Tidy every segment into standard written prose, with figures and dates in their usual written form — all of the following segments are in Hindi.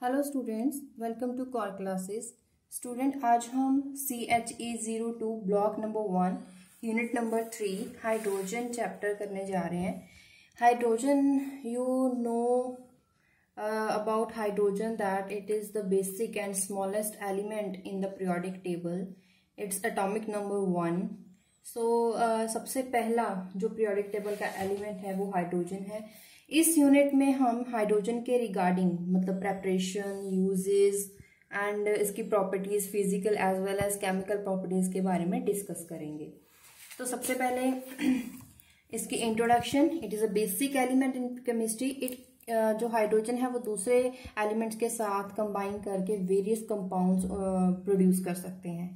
Hello students, welcome to core classes. Student, आज हम CHE02 block number 1 unit number 3 hydrogen chapter करने जा रहे हैं। Hydrogen, you know about hydrogen that it is the basic and smallest element in the periodic table. It's atomic number 1. सबसे पहला जो periodic table का element है वो हाइड्रोजन है। इस यूनिट में हम हाइड्रोजन के रिगार्डिंग मतलब प्रेपरेशन, यूजेस एंड इसकी properties, physical as well as chemical properties के बारे में डिस्कस करेंगे। तो सबसे पहले इसकी introduction. It is a basic element in chemistry. जो हाइड्रोजन है वो दूसरे एलिमेंट्स के साथ कंबाइन करके वेरियस कंपाउंड्स प्रोड्यूस कर सकते हैं।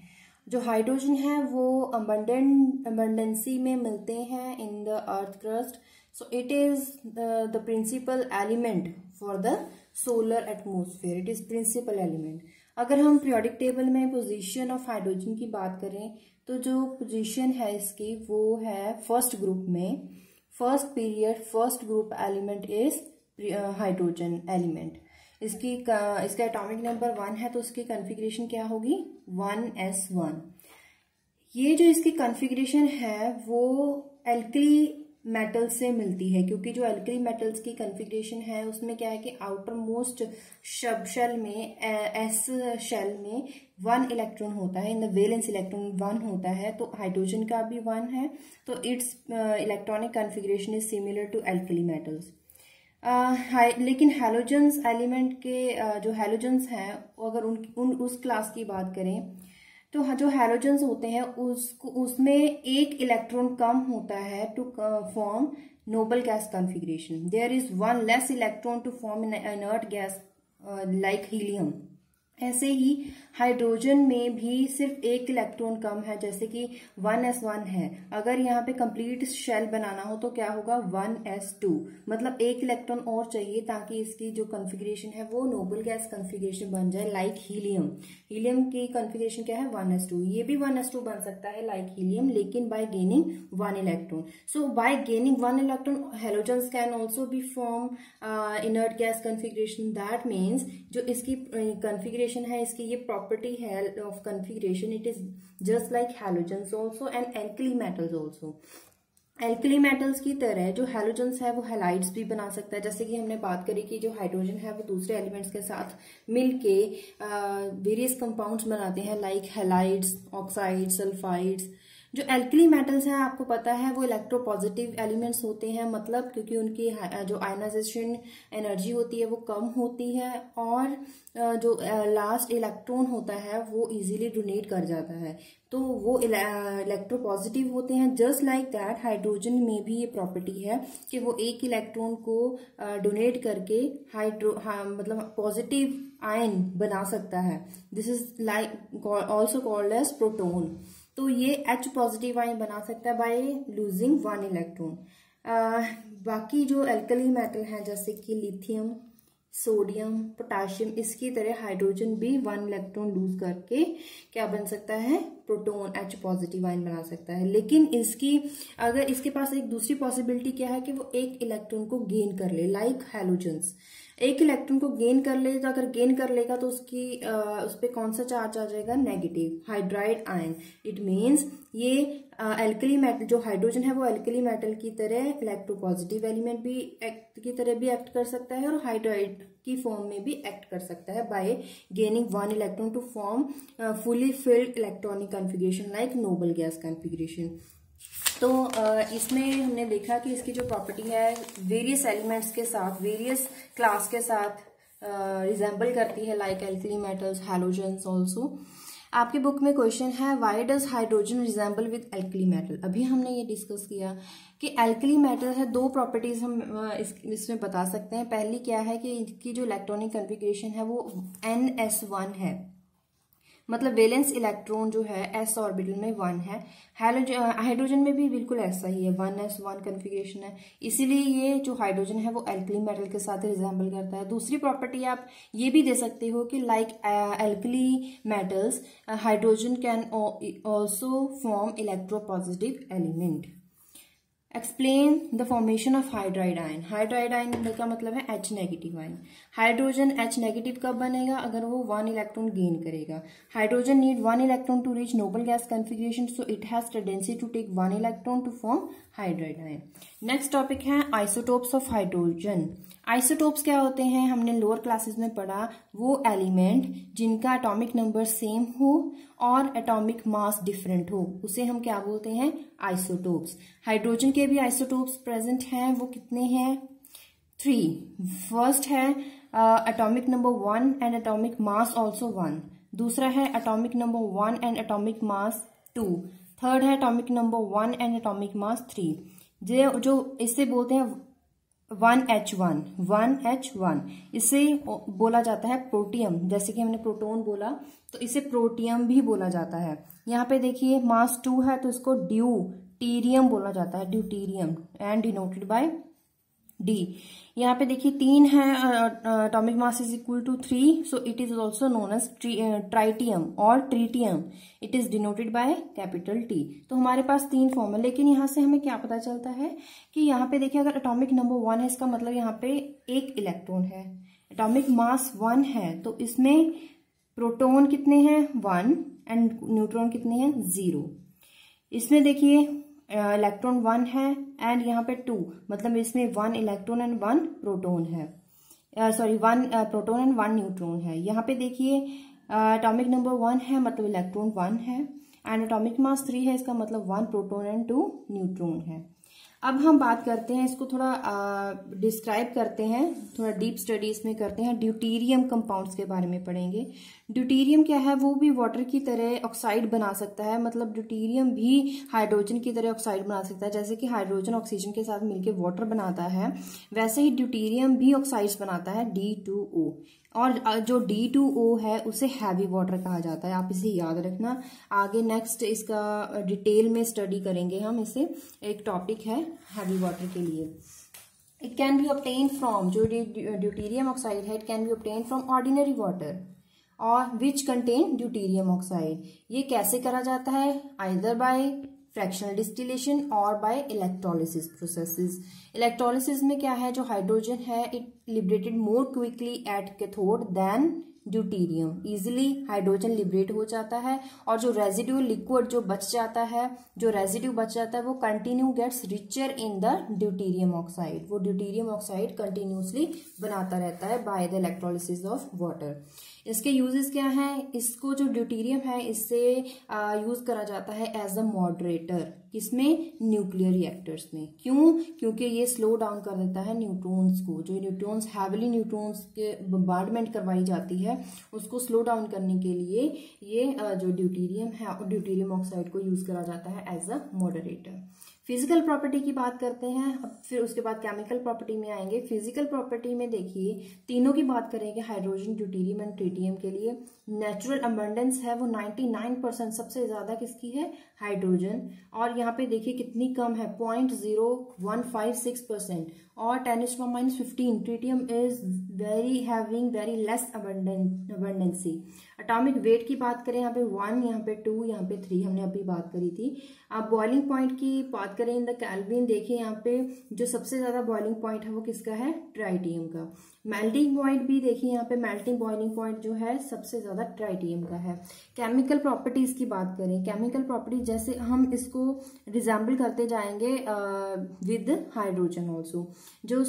जो हाइड्रोजन है वो अबंडेंसी में मिलते हैं in the earth crust. So it is the principal element for the solar atmosphere. It is principal element. अगर हम पीरियोडिक टेबल में पोजीशन ऑफ हाइड्रोजन की बात करें तो जो पोजीशन है इसकी वो है फर्स्ट ग्रुप में। First period first group element is hydrogen element. इसका एटॉमिक नंबर 1 है तो इसकी कॉन्फ़िगरेशन क्या होगी? 1s1। ये जो इसकी कॉन्फ़िगरेशन है वो एल्कली मेटल से मिलती है, क्योंकि जो एल्कली मेटल्स की कॉन्फ़िगरेशन है उसमें क्या है कि आउटर मोस्ट सब शेल में एस शेल में 1 इलेक्ट्रॉन होता है। इन द वैलेंस इलेक्ट्रॉन 1 होता है, तो हाइड्रोजन का भी 1 है। तो its electronic configuration is similar to alkali metals. लेकिन हैलोजन्स एलिमेंट के जो हैलोजन्स हैं अगर उस क्लास की बात करें तो जो हैलोजन्स होते हैं उसमें एक इलेक्ट्रॉन कम होता है to form noble gas configuration. There is 1 less electron to form in inert gas like helium. ऐसे ही हाइड्रोजन में भी सिर्फ एक इलेक्ट्रॉन कम है, जैसे कि 1s1 है। अगर यहाँ पे कंप्लीट शेल बनाना हो तो क्या होगा? 1s2। मतलब एक इलेक्ट्रॉन और चाहिए ताकि इसकी जो कॉन्फ़िगरेशन है वो नोबल गैस कॉन्फ़िगरेशन बन जाए लाइक हीलियम। हीलियम की कॉन्फ़िगरेशन क्या है? 1s2। ये भी 1s2 बन सकता है लाइक हीलियम, लेकिन bye gaining 1 electron. So bye gaining 1 electron halogens can also be form inert gas configuration. That means जो इसकी कॉन्फ़िगरेशन है, इसकी ये प्रॉपर्टी है of configuration, it is just like halogens also and alkali metals also. Alkali metals की तरह जो हैलोजन्स है वो हैलाइड्स भी बना सकता है। जैसे कि हमने बात करी कि जो हाइड्रोजन है वो दूसरे एलिमेंट्स के साथ मिलके वेरियस कंपाउंड्स बनाते हैं लाइक हैलाइड्स, ऑक्साइड्स, सल्फाइड्स। जो एल्कली मेटल्स हैं आपको पता है वो इलेक्ट्रोपॉजिटिव एलिमेंट्स होते हैं, मतलब क्योंकि उनकी जो आयनाइजेशन एनर्जी होती है वो कम होती है और जो लास्ट इलेक्ट्रॉन होता है वो इजीली डोनेट कर जाता है, तो वो इलेक्ट्रोपॉजिटिव होते हैं। जस्ट लाइक दैट हाइड्रोजन में भी ये प्रॉपर्टी है कि वो एक इलेक्ट्रॉन को डोनेट करके मतलब पॉजिटिव आयन बना सकता है। This is like also called as proton. तो ये H पॉजिटिव आयन बना सकता है बाय लूजिंग 1 इलेक्ट्रॉन। बाकी जो एल्कली मेटल हैं जैसे कि लिथियम, सोडियम, पोटाशियम, इसकी तरह हाइड्रोजन भी 1 इलेक्ट्रॉन लूज करके क्या बन सकता है? प्रोटॉन H पॉजिटिव आयन बना सकता है। लेकिन अगर इसके पास एक दूसरी पॉसिबिलिटी क्या है कि वो एक इलेक्ट्रॉन को गेन कर ले लाइक हैलोजन्स। एक इलेक्ट्रॉन को गेन कर ले, तो अगर गेन कर लेगा तो उस पे कौन सा चार्ज आ जाएगा? Negative, hydride ion. It means ये एल्कली मेटल जो हाइड्रोजन है वो एल्कली मेटल की तरह इलेक्ट्रोपॉजिटिव एलिमेंट भी की तरह भी एक्ट कर सकता है और हाइड्राइड की फॉर्म में भी एक्ट कर सकता है by gaining 1 electron to form fully filled electronic configuration like noble gas configuration. तो इसमें हमने देखा कि इसकी जो प्रॉपर्टी है वेरियस एलिमेंट्स के साथ, वेरियस क्लास के साथ रिजेंबल करती है like alkali metals, halogens also. आपके बुक में क्वेश्चन है why does hydrogen resemble with alkali metal. अभी हमने ये डिस्कस किया कि एल्कली मेटल है, 2 प्रॉपर्टीज हम इसमें बता सकते हैं। पहली क्या है कि इनकी जो इलेक्ट्रॉनिक कॉन्फ़िगरेशन है वो ns1 है, मतलब वैलेंस इलेक्ट्रॉन जो है s ऑर्बिटल में 1 है। हाइड्रोजन में भी बिल्कुल ऐसा ही है, 1s1 कॉन्फ़िगरेशन है, इसीलिए ये जो हाइड्रोजन है वो एल्कली मेटल के साथ रिजेंबल करता है। दूसरी प्रॉपर्टी आप ये भी दे सकते हो कि like alkali metals hydrogen can also form electropositive element. Explain the formation of hydride ion. Hydride ion का मतलब है H negative ion. Hydrogen H negative कब बनेगा? अगर वो 1 इलेक्ट्रॉन गेन करेगा। Hydrogen need 1 electron to reach noble gas configuration, so it has tendency to take 1 electron to form hydride ion. Next topic है आइसोटोप्स ऑफ हाइड्रोजन। आइसोटोप्स क्या होते हैं? हमने लोअर क्लासेस में पढ़ा, वो एलिमेंट जिनका एटॉमिक नंबर सेम हो और एटॉमिक मास डिफरेंट हो, उसे हम क्या बोलते हैं? आइसोटोप्स। हाइड्रोजन के भी आइसोटोप्स प्रेजेंट हैं। वो कितने हैं? 3। फर्स्ट है atomic number 1 and atomic mass also 1। दूसरा है atomic number 1 and atomic mass 2। Third है atomic number 1 and atomic mass 3। जो इससे बोलते हैं 1H1। इसे बोला जाता है प्रोटियम। जैसे कि हमने प्रोटॉन बोला तो इसे प्रोटियम भी बोला जाता है। यहाँ पे देखिए मास 2 है तो इसको ड्यूटीरियम बोला जाता है, deuterium, and denoted by D। यहाँ पे देखिए 3 है, atomic mass is equal to 3, so it is also known as tritium और tritium. It is denoted by capital T। तो हमारे पास 3 फॉर्म है, लेकिन यहाँ से हमें क्या पता चलता है कि यहाँ पे देखिए अगर एटॉमिक नंबर 1 है, इसका मतलब यहाँ पे 1 इलेक्ट्रॉन है। एटॉमिक मास 1 है तो इसमें प्रोटॉन कितने हैं? 1 एंड न्यूट्रॉन कितने हैं? 0। इसमें देखिए इलेक्ट्रॉन 1 है एंड यहाँ पे 2, मतलब इसमें 1 इलेक्ट्रॉन एंड 1 प्रोटॉन है। 1 प्रोटॉन एंड 1 न्यूट्रॉन है। यहाँ पे देखिए एटॉमिक नंबर 1 है मतलब इलेक्ट्रॉन 1 है, एंड एटॉमिक मास 3 है, इसका मतलब 1 प्रोटॉन एंड 2 न्यूट्रॉन है। अब हम बात करते हैं, इसको थोड़ा डिस्क्राइब करते हैं, थोड़ा डीप स्टडी इसमें करते हैं। ड्यूटीरियम कंपाउंड्स के बारे में पढ़ेंगे। ड्यूटीरियम क्या है? वो भी वाटर की तरह ऑक्साइड बना सकता है, मतलब ड्यूटीरियम भी हाइड्रोजन की तरह ऑक्साइड बना सकता है। जैसे कि हाइड्रोजन ऑक्सीजन के साथ मिलकर वाटर बनाता है, वैसे ही ड्यूटीरियम भी ऑक्साइड्स बनाता है, D2O। और जो D2O है उसे हैवी वाटर कहा जाता है, आप इसे याद रखना। आगे नेक्स्ट इसका डिटेल में स्टडी करेंगे हम, इसे एक टॉपिक है हैवी वाटर के लिए। It can be obtain from, जो ड्यूटीरियम ऑक्साइड है, it can be obtain from ordinary water और विच कंटेन ड्यूटीरियम ऑक्साइड। ये कैसे करा जाता है? आइदर बाय फ्रैक्शनल डिस्टिलेशन और बाय इलेक्ट्रोलिसिस प्रोसेसेस। इलेक्ट्रोलिसिस में क्या है? जो हाइड्रोजन है it liberated more quickly at cathode than deuterium. Easily hydrogen liberate हो जाता है और जो रेजिड्यू लिक्विड जो बच जाता है, वो continue gets richer in the deuterium oxide. वो ड्यूटीरियम ऑक्साइड कंटिन्यूसली बनाता रहता है by the electrolysis of water. इसके यूजेस क्या हैं? इसको जो ड्यूटीरियम है इससे यूज करा जाता है एज अ मॉडरेटर। किसमें? न्यूक्लियर रिएक्टर्स में। क्यों? क्योंकि ये स्लो डाउन कर देता है न्यूट्रॉन्स को। जो न्यूट्रॉन्स हैविली न्यूट्रॉन्स के बम्बार्डमेंट करवाई जाती है उसको स्लो डाउन करने के लिए ये जो ड्यूटीरियम है और ड्यूटीरियम ऑक्साइड को यूज करा जाता है as a moderator. Physical property की बात करते हैं, अब फिर उसके बाद केमिकल प्रॉपर्टी में आएंगे। फिजिकल प्रॉपर्टी में देखिए तीनों की बात करेंगे, हाइड्रोजन, ड्यूटीरियम एंड ट्रीटियम के लिए। नेचुरल अबंडेंस है वो 99%, सबसे ज्यादा किसकी है? हाइड्रोजन। और यहाँ पे देखिए कितनी कम है, 0.0156%। और 10⁻⁻15 tritium is having very less abundancy. Atomic weight की बात करें, यहाँ पे 1, यहाँ पे 2, यहाँ पे 3, हमने अभी बात करी थी। अब बॉइलिंग पॉइंट की बात करें इन द केल्विन, देखिए यहाँ पे जो सबसे ज्यादा बॉइलिंग पॉइंट है वो किसका है? ट्राइटियम का। मेल्टिंग पॉइंट भी देखिए यहाँ पे मेल्टिंग बॉइलिंग पॉइंट जो है सबसे ज्यादा ट्राइटियम का है। केमिकल प्रॉपर्टीज की बात करें, केमिकल प्रॉपर्टीज जैसे हम इसको रिजेंबल करते जाएंगे विद हाइड्रोजन ऑल्सो। जो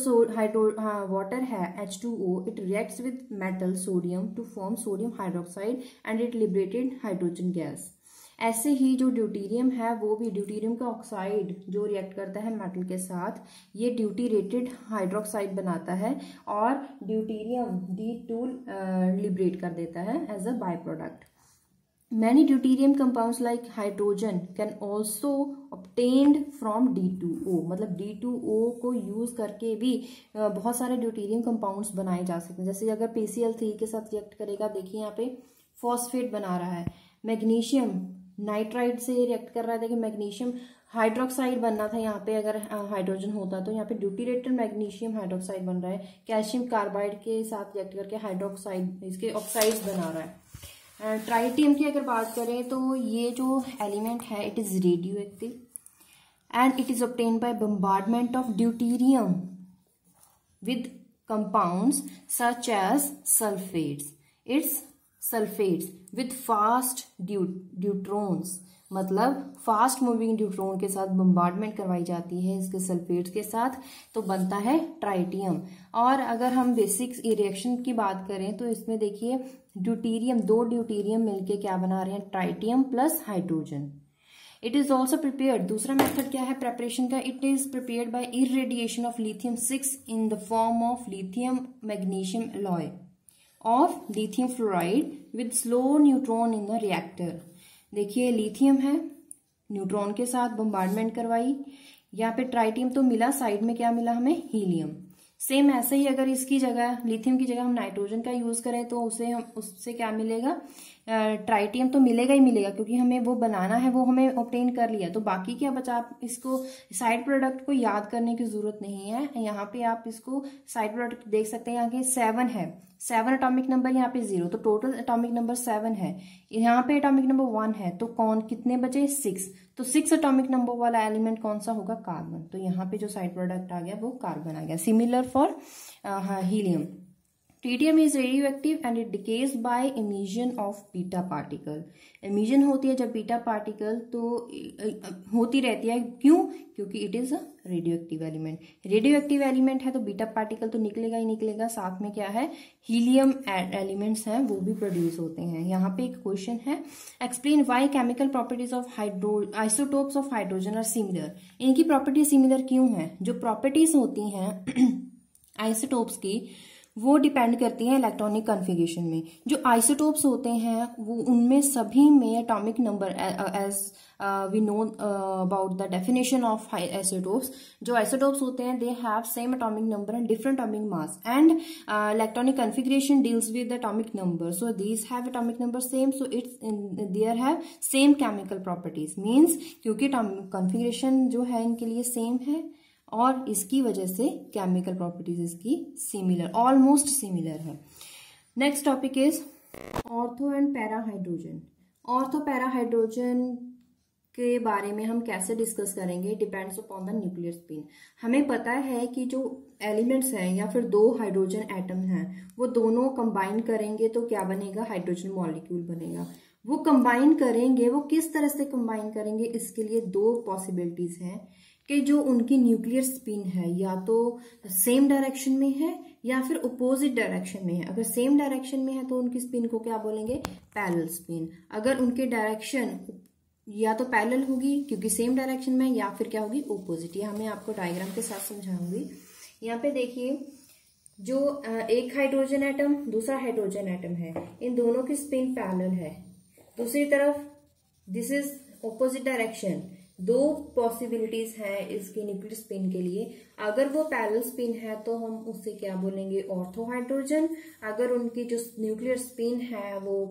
वाटर है H2O, it reacts with metal sodium to form sodium hydroxide and it liberated hydrogen gas. ऐसे ही जो ड्यूटीरियम है वो भी ड्यूटीरियम का ऑक्साइड जो रिएक्ट करता है मेटल के साथ, ये ड्यूटीरेटेड हाइड्रोक्साइड बनाता है और ड्यूटीरियम D2 लिबरेट कर देता है as a by product. Many deuterium compounds like hydrogen can also obtained from D2O, मतलब D2O को यूज करके भी बहुत सारे ड्यूटीरियम कंपाउंड्स बनाए जा सकते हैं। जैसे अगर PCl3 के साथ रिएक्ट करेगा, देखिए यहाँ पे फॉस्फेट बना रहा है। मैग्नीशियम नाइट्राइड से रिएक्ट कर रहा है, देखिए मैग्नीशियम हाइड्रोक्साइड बनना था यहाँ पे, अगर हाइड्रोजन होता तो यहाँ पे ड्यूटीरेटेड मैग्नीशियम हाइड्रोक्साइड बन रहा है। कैल्शियम कार्बाइड के साथ रिएक्ट करके हाइड्रोक्साइड, इसके ऑक्साइड्स बना रहा है। ट्राइटियम की अगर बात करें तो ये जो एलिमेंट है it is radio active and it is obtained by bombardment of deuterium with compounds such as sulfates. It's sulfates with fast deuterons, मतलब फास्ट मूविंग ड्यूट्रॉन के साथ बम्बार्डमेंट करवाई जाती है इसके सल्फेट्स के साथ, तो बनता है ट्राइटियम। और अगर हम बेसिक रिएक्शन की बात करें तो इसमें देखिए ड्यूटीरियम, 2 ड्यूटीरियम मिलके क्या बना रहे हैं, tritium plus hydrogen. It is also prepared, दूसरा मेथड क्या है प्रेपरेशन का, it is prepared by irradiation of lithium 6 in the form of lithium magnesium alloy of lithium fluoride with slow neutron in the reactor. देखिए लिथियम है, न्यूट्रॉन के साथ बम्बार्डमेंट करवाई, यहाँ पे ट्राइटियम तो मिला, साइड में क्या मिला हमें, हीलियम। सेम ऐसे ही अगर इसकी जगह लिथियम की जगह हम नाइट्रोजन का यूज करें तो उससे क्या मिलेगा, ट्राइटियम तो मिलेगा ही मिलेगा, क्योंकि हमें वो बनाना है, वो हमें ऑब्टेन कर लिया। तो बाकी क्या बचा, आप इसको साइड प्रोडक्ट को याद करने की जरूरत नहीं है। यहाँ पे आप इसको साइड प्रोडक्ट देख सकते हैं, यहाँ के 7 है, 7 एटॉमिक नंबर, यहाँ पे 0, तो टोटल एटॉमिक नंबर 7 है। यहाँ पे एटॉमिक नंबर 1 है, तो कौन कितने बचे, 6, तो 6 एटॉमिक नंबर वाला एलिमेंट कौन सा होगा, कार्बन। तो यहाँ पे जो साइड प्रोडक्ट आ गया वो कार्बन आ गया। Similar for helium. Tritium is radioactive and it decays by emission of beta particle. Emission होती है जब बीटा पार्टिकल, तो होती रहती है, क्यों, क्योंकि it is a radioactive element. Radioactive element है तो बीटा पार्टिकल तो निकलेगा ही निकलेगा, साथ में क्या है, हीलियम एलिमेंट्स हैं वो भी प्रोड्यूस होते हैं। यहाँ पे एक क्वेश्चन है, explain why chemical properties of isotopes of hydrogen are similar. इनकी प्रॉपर्टी सिमिलर क्यों है, जो प्रॉपर्टीज होती हैं आइसोटोप्स की वो डिपेंड करती हैं इलेक्ट्रॉनिक कॉन्फ़िगरेशन में। जो आइसोटोप्स होते हैं वो उनमें सभी में atomic number, as we know about the definition of isotopes, जो आइसोटोप्स होते हैं they have same atomic number and different atomic mass and electronic configuration deals with atomic number, so these have atomic number same, so it's there have same chemical properties. Means क्योंकि कॉन्फ़िगरेशन जो है इनके लिए सेम है और इसकी वजह से केमिकल प्रॉपर्टीज इसकी सिमिलर, ऑलमोस्ट सिमिलर है। Next topic is ortho and para hydrogen. Ortho para hydrogen के बारे में हम कैसे डिस्कस करेंगे, depends upon the nuclear spin. हमें पता है कि जो एलिमेंट्स हैं या फिर 2 हाइड्रोजन एटम हैं वो दोनों कंबाइन करेंगे तो क्या बनेगा, हाइड्रोजन मॉलिक्यूल बनेगा। वो कंबाइन करेंगे, वो किस तरह से कंबाइन करेंगे, इसके लिए 2 पॉसिबिलिटीज हैं कि जो उनकी न्यूक्लियर स्पिन है या तो सेम डायरेक्शन में है या फिर अपोजिट डायरेक्शन में है। अगर सेम डायरेक्शन में है तो उनकी स्पिन को क्या बोलेंगे, पैरेलल स्पिन। अगर उनके डायरेक्शन या तो पैरेलल होगी क्योंकि सेम डायरेक्शन में, या फिर क्या होगी, अपोजिट। ये मैं आपको डायग्राम के साथ समझाऊंगी। यहाँ पे देखिए, जो एक हाइड्रोजन एटम दूसरा हाइड्रोजन एटम है, इन दोनों की स्पिन पैरेलल है। दूसरी तरफ this is opposite direction. 2 possibilities हैं इसके न्यूक्लियर स्पिन के लिए। अगर वो पैरेलल स्पिन है तो हम उससे क्या बोलेंगे, ऑर्थो हाइड्रोजन। अगर उनकी जो न्यूक्लियर स्पिन है वो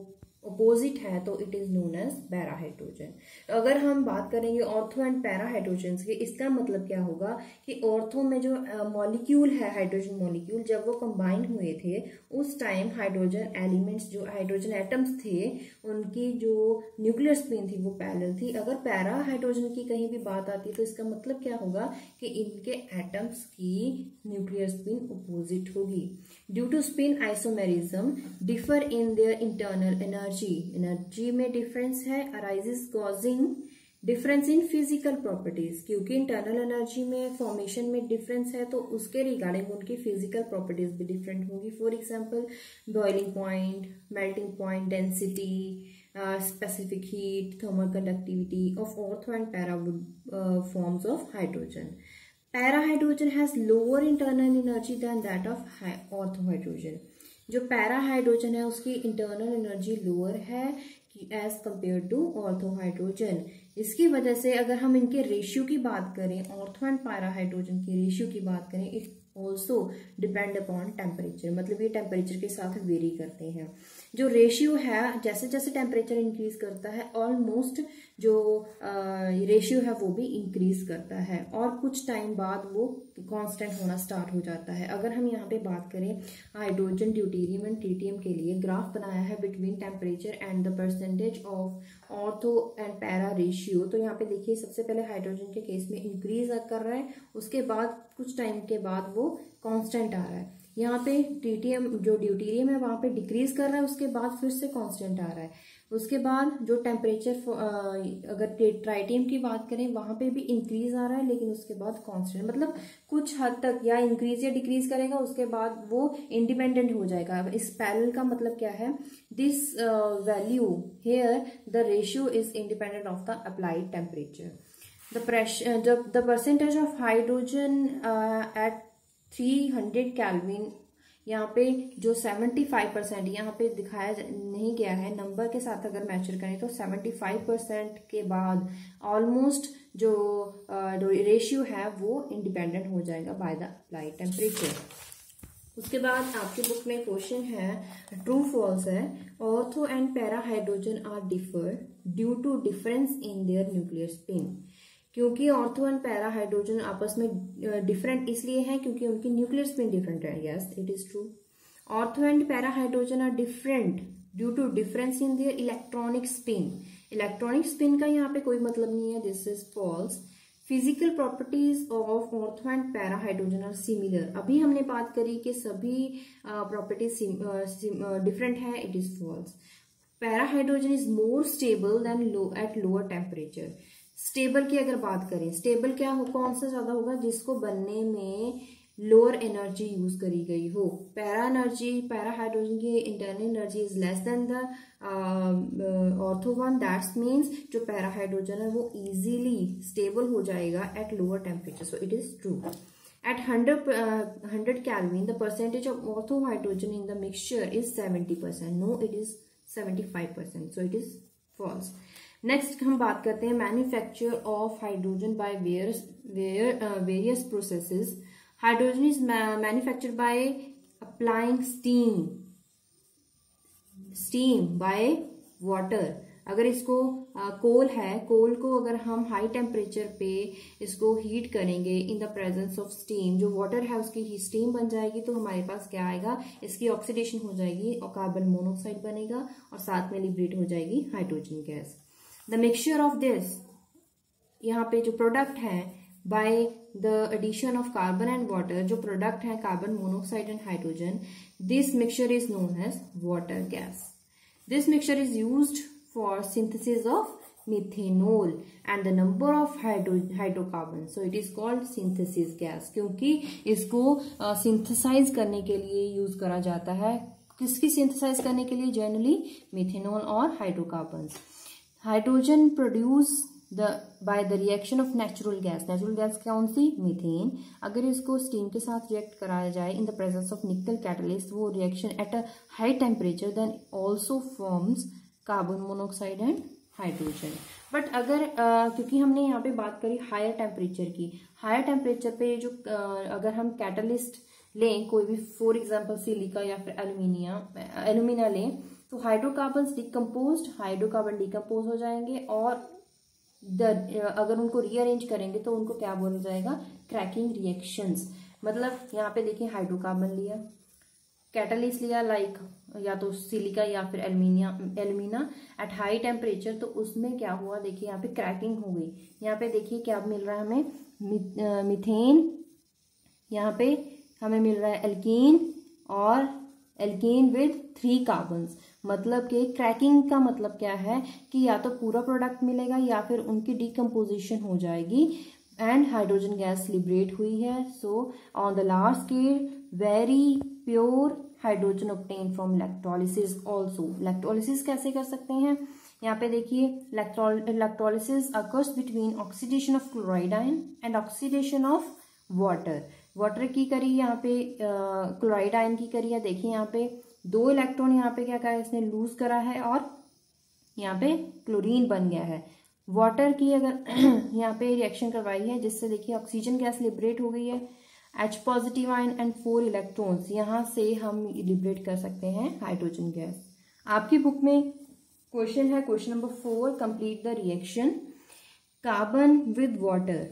अपोजिट है तो it is known as para hydrogen. अगर हम बात करेंगे ऑर्थो एंड पैरा हाइड्रोजन की, इसका मतलब क्या होगा कि ऑर्थो में जो मॉलिक्यूल है, हाइड्रोजन मॉलिक्यूल, जब वो कंबाइन हुए थे उस टाइम हाइड्रोजन एलिमेंट्स, जो हाइड्रोजन एटम्स थे, उनकी जो न्यूक्लियर स्पिन थी वो पैरेलल थी। अगर पैरा हाइड्रोजन की कहीं भी बात आती है तो इसका मतलब क्या होगा कि इनके एटम्स की न्यूक्लियर स्पिन अपोजिट होगी। Due to spin isomerism differ in their internal energy में डिफरेंस है, arises causing difference in physical properties. क्योंकि इंटरनल एनर्जी में फॉर्मेशन में डिफरेंस है तो उसके रिगार्डिंग उनकी फिजिकल प्रॉपर्टीज भी डिफरेंट होंगी। For example boiling point, melting point, density, specific heat, thermal conductivity of ortho and para forms of hydrogen. Para hydrogen has lower internal energy than that of ortho hydrogen. जो पैरा हाइड्रोजन है उसकी इंटरनल एनर्जी लोअर है as compare to ortho hydrogen. इसकी वजह से अगर हम इनके रेशियो की बात करें, ऑर्थो एंड पैरा हाइड्रोजन की रेशियो की बात करें, ऑल्सो डिपेंड अपॉन टेम्परेचर, मतलब ये टेम्परेचर के साथ वेरी करते हैं। जो रेशियो है, जैसे जैसे टेम्परेचर इंक्रीज करता है ऑलमोस्ट जो रेशियो है वो भी इंक्रीज करता है, और कुछ टाइम बाद वो कांस्टेंट होना स्टार्ट हो जाता है। अगर हम यहाँ पे बात करें हाइड्रोजन, ड्यूटेरियम एंड ट्रिटियम के लिए ग्राफ बनाया है between temperature and the percentage of ortho and para ratio, तो यहाँ पे देखिए सबसे पहले हाइड्रोजन के केस में इंक्रीज कर रहा है, उसके बाद कुछ टाइम के बाद वो कांस्टेंट आ रहा है। यहाँ पे ट्रिटियम जो ड्यूटेरियम है वहां पे डिक्रीज कर रहा है, उसके बाद फिर से कांस्टेंट आ रहा है। उसके बाद जो टेम्परेचर अगर ट्राइटियम की बात करें वहां पे भी इंक्रीज आ रहा है, लेकिन उसके बाद कांस्टेंट, मतलब कुछ हद तक या इंक्रीज या डिक्रीज करेगा, उसके बाद वो इंडिपेंडेंट हो जाएगा। अब इस पैरेलल का मतलब क्या है, this value here the ratio is independent of the applied temperature. The percentage of hydrogen at 300 Kelvin, यहाँ पे जो 75% यहाँ पे दिखाया नहीं गया है, नंबर के साथ अगर मैचर करें तो 75% के बाद ऑलमोस्ट जो रेशियो है वो इंडिपेंडेंट हो जाएगा बाय द अप्लाइड टेम्परेचर। उसके बाद आपकी बुक में क्वेश्चन है, ट्रू फॉल्स है, ortho and para hydrogen are differ due to difference in their nuclear spin. क्योंकि ऑर्थो एंड पैरा हाइड्रोजन आपस में डिफरेंट इसलिए है क्योंकि उनकी न्यूक्लियर स्पिन डिफरेंट है। Yes, it is true. Ortho and para hydrogen are different due to difference in their electronic spin. Electronic spin का यहाँ पे कोई मतलब नहीं है, this is false. Physical properties of ortho and para hydrogen are similar. अभी हमने बात करी कि सभी प्रॉपर्टीज डिफरेंट है, it is false. Para hydrogen is more stable than at lower temperature. Stable की अगर बात करें, स्टेबल क्या हो, कौन सा ज्यादा होगा, जिसको बनने में लोअर एनर्जी यूज करी गई हो। पैरा हाइड्रोजन की internal energy is less than the ortho one, that's means जो पैरा हाइड्रोजन है वो इजीली स्टेबल हो जाएगा eight lower temperature, so it is true. At 100 Kelvin, the percentage of ortho hydrogen in the mixture is 70%. No, it is 75%. So it is false. Next हम बात करते हैं manufacture of hydrogen by various processes. Hydrogen is manufactured by applying steam by water. अगर इसको कोल है, कोल को अगर हम हाई टेम्परेचर पे इसको हीट करेंगे इन द प्रेजेंस ऑफ स्टीम, जो वाटर है उसकी स्टीम बन जाएगी, तो हमारे पास क्या आएगा, इसकी ऑक्सीडेशन हो जाएगी और कार्बन मोनोऑक्साइड बनेगा और साथ में लिबरेट हो जाएगी hydrogen gas. The mixture of this, यहाँ पे जो प्रोडक्ट है by the addition of carbon and water, जो प्रोडक्ट है carbon monoxide and hydrogen, this mixture is known as water gas. This mixture is used for synthesis of methanol and the number of hydrocarbon, so it is called synthesis gas, क्योंकि इसको सिंथेसाइज करने के लिए यूज करा जाता है। किसकी सिंथेसाइज करने के लिए, जनरली मिथेनॉल और hydrocarbons. Hydrogen produce by the reaction of natural gas. Natural gas कौन सी, मीथेन। अगर इसको स्टीम के साथ रिएक्ट कराया जाए in the presence of nickel catalyst, वो reaction at a high temperature then also forms carbon monoxide and hydrogen. But अगर क्योंकि हमने यहाँ पे बात करी हायर टेम्परेचर की, हायर टेम्परेचर पे जो अगर हम कैटलिस्ट लें कोई भी, फॉर एग्जाम्पल सिलिका या फिर एल्यूमिना लें, तो हाइड्रोकार्बन डिकम्पोज हो जाएंगे और अगर उनको रीअरेंज करेंगे तो उनको क्या बोला जाएगा, क्रैकिंग रिएक्शंस। मतलब यहाँ पे देखिए हाइड्रोकार्बन लिया, कैटलिस्ट लिया लाइक या तो सिलिका या फिर एल्यूमिना एट हाई टेम्परेचर, तो उसमें क्या हुआ, देखिए यहाँ पे क्रैकिंग हो गई। यहाँ पे देखिए क्या मिल रहा है हमें, मीथेन, यहाँ पे हमें मिल रहा है एल्कीन और एल्कीन विद 3 कार्बन्स। मतलब कि क्रैकिंग का मतलब क्या है कि या तो पूरा प्रोडक्ट मिलेगा या फिर उनकी डिकम्पोजिशन हो जाएगी एंड हाइड्रोजन गैस लिबरेट हुई है। So on the large scale very pure hydrogen obtain from electrolysis also. Electrolysis कैसे कर सकते हैं, यहाँ पे देखिए electrolysis occurs between oxidation of chloride ion and oxidation of water की करी, यहाँ पे क्लोराइड आयन की करी है। देखिए यहाँ पे 2 इलेक्ट्रॉन यहाँ पे क्या करा है, इसने लूज करा है और यहाँ पे क्लोरीन बन गया है। वाटर की अगर यहाँ पे रिएक्शन करवाई है जिससे देखिए ऑक्सीजन गैस लिबरेट हो गई है। H positive ion and 4 electrons, यहाँ से हम लिबरेट कर सकते हैं हाइड्रोजन गैस। आपकी बुक में क्वेश्चन है question number 4, complete the reaction carbon with water.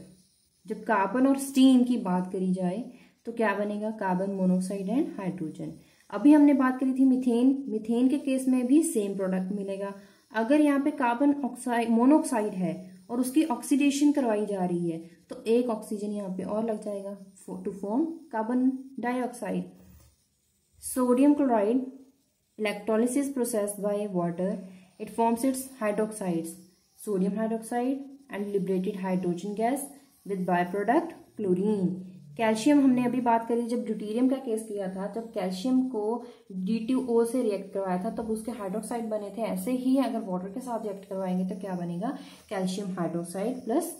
जब कार्बन और स्टीम की बात करी जाए तो क्या बनेगा, कार्बन मोनोऑक्साइड एंड हाइड्रोजन। अभी हमने बात करी थी मीथेन, मीथेन के केस में भी सेम प्रोडक्ट मिलेगा। अगर यहाँ पे कार्बन ऑक्साइड मोनोऑक्साइड है और उसकी ऑक्सीडेशन करवाई जा रही है तो एक ऑक्सीजन यहाँ पे और लग जाएगा to form carbon dioxide. Sodium chloride electrolysis process by water, it forms its hydroxides, sodium hydroxide and liberated hydrogen gas with by product chlorine. Calcium हमने अभी बात करी, जब ड्यूटेरियम का केस किया था, जब कैल्शियम को D2O से रिएक्ट करवाया था तब उसके हाइड्रोक्साइड बने थे। ऐसे ही अगर वाटर के साथ रिएक्ट करवाएंगे तो क्या बनेगा, calcium hydroxide plus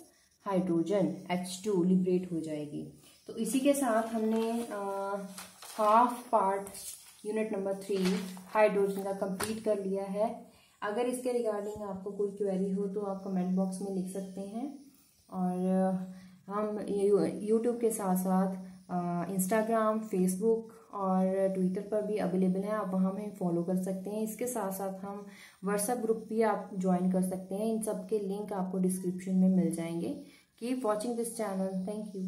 hydrogen H2 liberate हो जाएगी। तो इसी के साथ हमने half part unit number 3 hydrogen का कंप्लीट कर लिया है। अगर इसके रिगार्डिंग आपको कोई क्वेरी हो तो आप कमेंट बॉक्स में लिख सकते हैं। और हम यूट्यूब के साथ साथ इंस्टाग्राम, फेसबुक और ट्विटर पर भी अवेलेबल हैं, आप वहाँ हमें फॉलो कर सकते हैं। इसके साथ साथ हम व्हाट्सएप ग्रुप भी आप ज्वाइन कर सकते हैं। इन सब के लिंक आपको डिस्क्रिप्शन में मिल जाएंगे। Keep watching this channel, thank you.